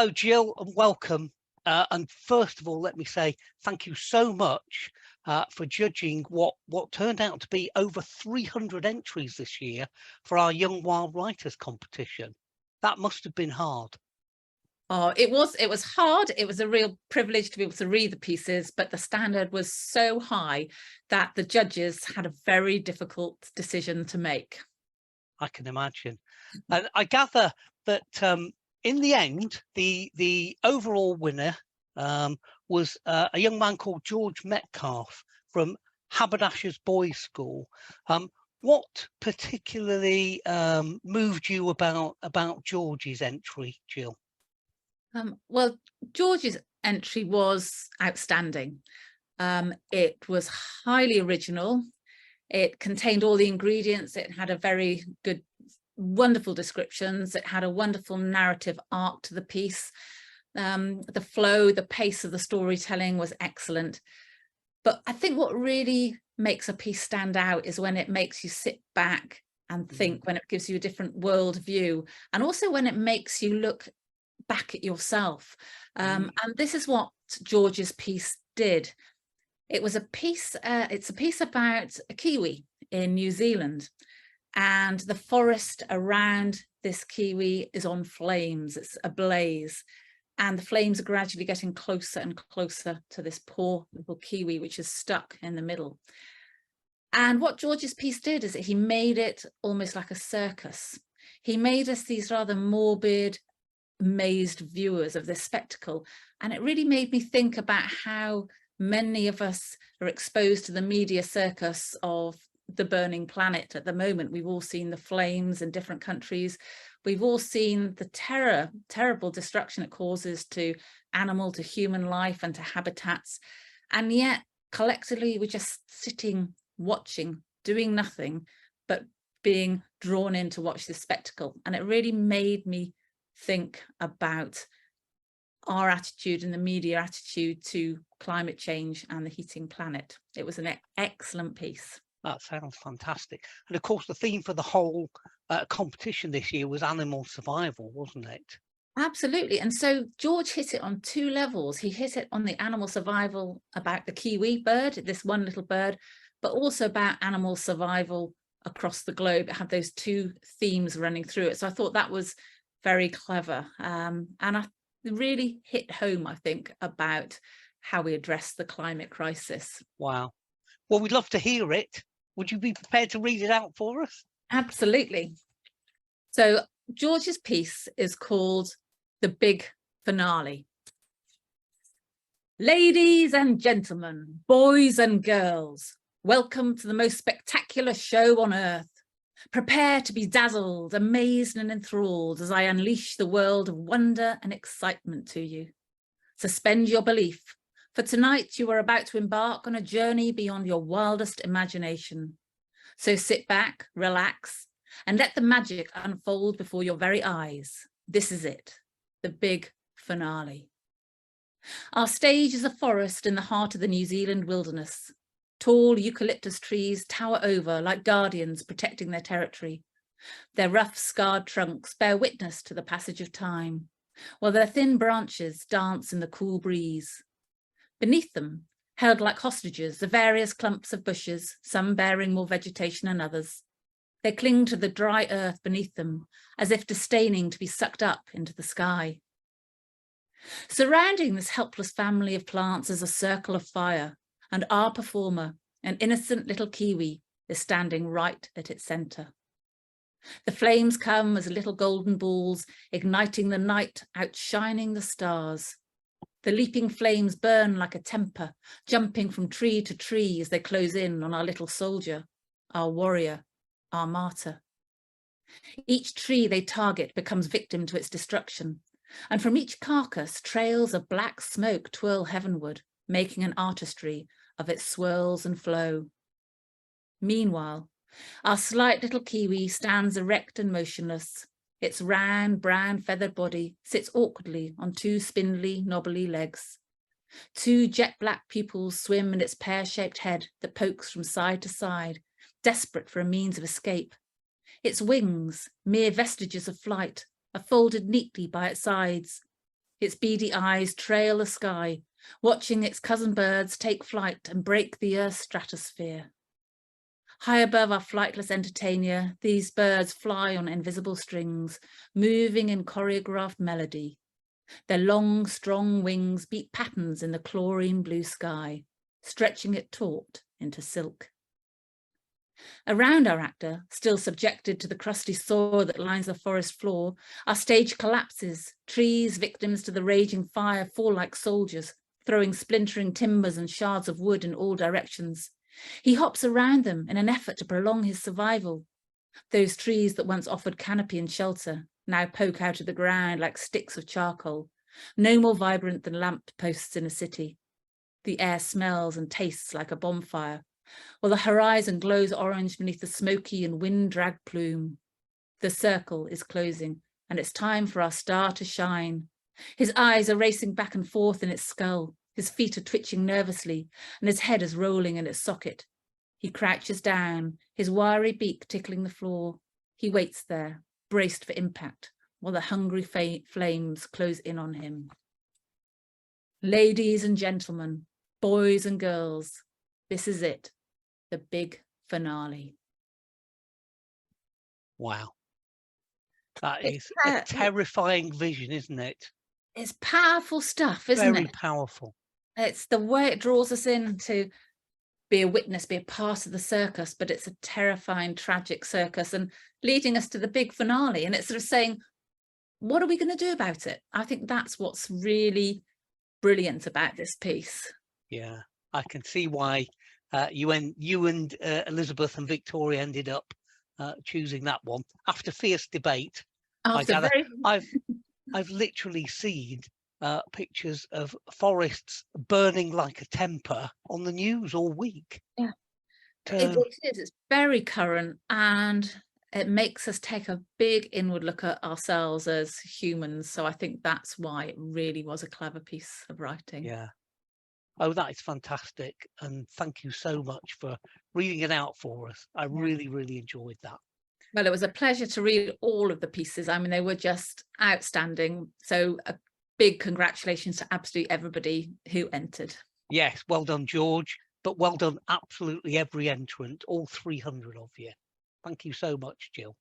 Hello, Jill, and welcome. And first of all, let me say thank you so much for judging what turned out to be over 300 entries this year for our Young Wild Writers competition. That must have been hard. Oh, it was hard. It was a real privilege to be able to read the pieces, but the standard was so high that the judges had a very difficult decision to make. I can imagine. And I gather that in the end, the overall winner was a young man called George Metcalfe from Haberdasher's Boys' School. What particularly moved you about George's entry, Jill? Well, George's entry was outstanding. It was highly original. It contained all the ingredients. It had a very good, wonderful descriptions. It had a wonderful narrative arc to the piece. The flow, the pace of the storytelling was excellent. But I think what really makes a piece stand out is when it makes you sit back and think, when it gives you a different world view, and also when it makes you look back at yourself. And this is what George's piece did. It was a piece, it's a piece about a kiwi in New Zealand, and the forest around this kiwi is on flames. It's ablaze, and the flames are gradually getting closer and closer to this poor little kiwi, which is stuck in the middle. And what George's piece did is that he made it almost like a circus. He made us these rather morbid, amazed viewers of this spectacle, and it really made me think about how many of us are exposed to the media circus of the burning planet at the moment. We've all seen the flames in different countries. We've all seen the terrible destruction it causes to animal, to human life and to habitats, and yet collectively we're just sitting, watching, doing nothing but being drawn in to watch this spectacle. And it really made me think about our attitude and the media attitude to climate change and the heating planet. It was an excellent piece. That sounds fantastic. And of course, the theme for the whole competition this year was animal survival, wasn't it? Absolutely. And so George hit it on two levels. He hit it on the animal survival about the kiwi bird, this one little bird, but also about animal survival across the globe. It had those two themes running through it. So I thought that was very clever. And I really hit home, I think, about how we address the climate crisis. Wow. Well, we'd love to hear it. Would you be prepared to read it out for us? Absolutely. So George's piece is called The Big Finale. Ladies and gentlemen, boys and girls, welcome to the most spectacular show on earth. Prepare to be dazzled, amazed and enthralled as I unleash the world of wonder and excitement to you. Suspend your belief, for tonight you are about to embark on a journey beyond your wildest imagination. So sit back, relax, and let the magic unfold before your very eyes. This is it, the big finale. Our stage is a forest in the heart of the New Zealand wilderness. Tall eucalyptus trees tower over like guardians protecting their territory. Their rough, scarred trunks bear witness to the passage of time, while their thin branches dance in the cool breeze. Beneath them, held like hostages, are various clumps of bushes, some bearing more vegetation than others. They cling to the dry earth beneath them, as if disdaining to be sucked up into the sky. Surrounding this helpless family of plants is a circle of fire, and our performer, an innocent little kiwi, is standing right at its centre. The flames come as little golden balls, igniting the night, outshining the stars. The leaping flames burn like a temper, jumping from tree to tree as they close in on our little soldier, our warrior, our martyr. Each tree they target becomes victim to its destruction, and from each carcass trails of black smoke twirl heavenward, making an artistry of its swirls and flow. Meanwhile, our slight little kiwi stands erect and motionless. Its round, brown feathered body sits awkwardly on two spindly, knobbly legs. Two jet black pupils swim in its pear-shaped head that pokes from side to side, desperate for a means of escape. Its wings, mere vestiges of flight, are folded neatly by its sides. Its beady eyes trail the sky, watching its cousin birds take flight and break the Earth's stratosphere. High above our flightless entertainer, these birds fly on invisible strings, moving in choreographed melody. Their long, strong wings beat patterns in the chlorine blue sky, stretching it taut into silk. Around our actor, still subjected to the crusty soil that lines the forest floor, our stage collapses. Trees, victims to the raging fire, fall like soldiers, throwing splintering timbers and shards of wood in all directions. He hops around them in an effort to prolong his survival. Those trees that once offered canopy and shelter now poke out of the ground like sticks of charcoal, no more vibrant than lamp posts in a city. The air smells and tastes like a bonfire, while the horizon glows orange beneath the smoky and wind-dragged plume. The circle is closing, and it's time for our star to shine. His eyes are racing back and forth in its skull. His feet are twitching nervously, and his head is rolling in its socket. He crouches down, his wiry beak tickling the floor. He waits there, braced for impact, while the hungry flames close in on him. Ladies and gentlemen, boys and girls, this is it, the big finale. Wow. That is a terrifying vision, isn't it? It's powerful stuff, isn't it? Very powerful. It's the way it draws us in to be a witness, be a part of the circus, but it's a terrifying, tragic circus and leading us to the big finale. And it's sort of saying, what are we going to do about it? I think that's what's really brilliant about this piece. Yeah, I can see why you and Elizabeth and Victoria ended up choosing that one after fierce debate. I've literally seen pictures of forests burning like a temper on the news all week. Yeah, it is. It's very current, and it makes us take a big inward look at ourselves as humans. So I think that's why it really was a clever piece of writing. Yeah. Oh, that is fantastic. And thank you so much for reading it out for us. I really, really enjoyed that. Well, it was a pleasure to read all of the pieces. I mean, they were just outstanding. So a big congratulations to absolutely everybody who entered. Yes, well done, George. But well done, absolutely every entrant, all 300 of you. Thank you so much, Jill.